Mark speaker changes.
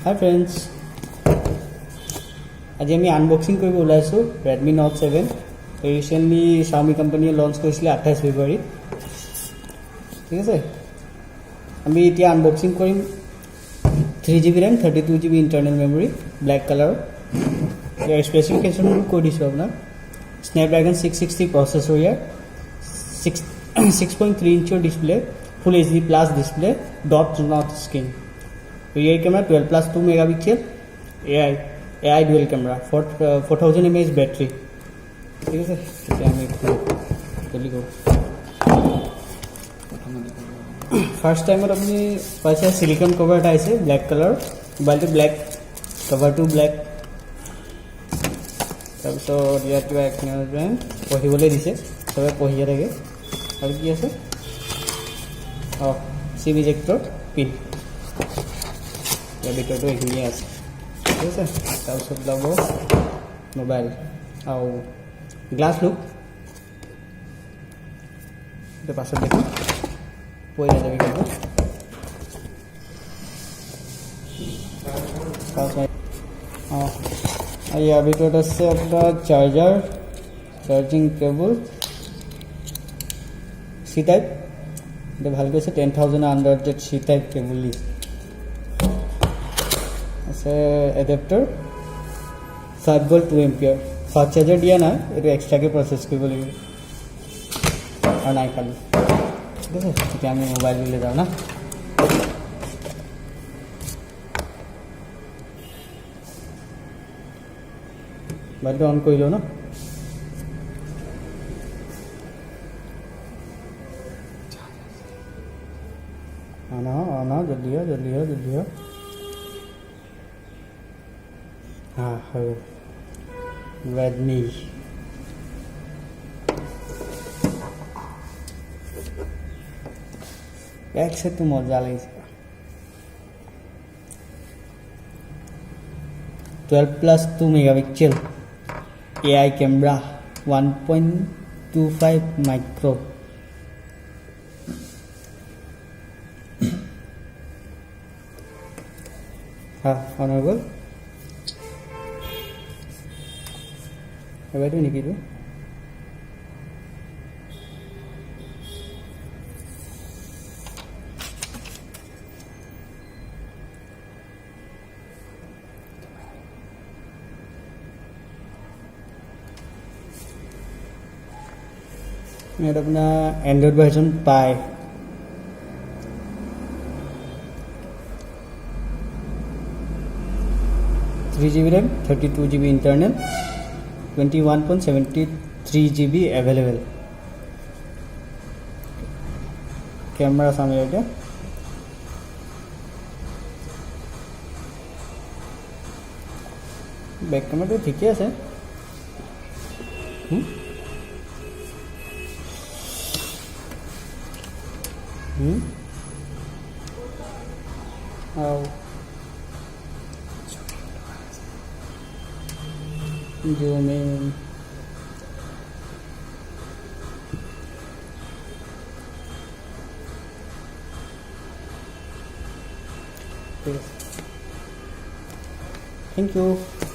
Speaker 1: Hi friends, আজি আমি unboxing কৰিব ওলাইছোঁ Redmi Note 7 ৰিসেন্টলি Xiaomi কোম্পানীয়ে লঞ্চ কৰিছিলে 28 ফেব্ৰুৱাৰী ঠিক আছে আমি এতিয়া আনবক্সিং কৰিম 3GB RAM 32GB internal memory black colour ইয়াৰ স্পেচিফিকেশন কৈ দিছোঁ আপোনাক Snapdragon 660 প্ৰচেছৰ ইয়াৰ 6.3 ইঞ্চৰ display full HD plus display dot notch screen rear camera 12+2 megapixel AI dual camera 4000 mAh battery ঠিক আছে এটা আমি চলি গো ফার্স্ট টাইমত আপনি পাইছে সিলিকন কভার এটা আছে ব্ল্যাক কালার মোবাইলটো ব্ল্যাক কভারটো ব্ল্যাক তাৰপিছত ইয়াত কিবা একনলেজমেন্ট পঢ়িবলৈ দিছে সবে পঢ়িয়ে থাকে আৰু কি আছে সিম ইজেক্টৰ পিন ভিতৰটো এইখিনি আছে ঠিক আছে তাৰপিছত ল'ব মোবাইল আৰু গ্লাছ লুক এটা পাছত দেখো পৰি যাবি কিন্তু ইয়াৰ ভিতৰত আছে আপোনাৰ চাৰ্জিং কেবল চি টাইপ এটা ভাল কৈছে 10000 আন্ডাৰ জেট চি টাইপ কেবল আছে adapter 5 volt 2 ampere fast charger দিয়া নাই এটা এক্সট্ৰাকে প্ৰসেস কৰিব লাগিব আৰু নাই খালি ঠিক আছে এতিয়া আমি মোবাইল লৈ যাওঁ না মোবাইলটো অন কৰি লওঁ না आना जल्दी हो हाँ Redmi बैक से तो मजा लगी 12+2 megapixel AI camera 1.25 micro honorable এবারে নিকি তো এটা আপনার অ্যান্ড্রয়েড ভার্সন পায় 3GB RAM 32GB internal 21.73GB available camera सामने এটা बैक कैमरा तो ठीक আছে zoom in thank you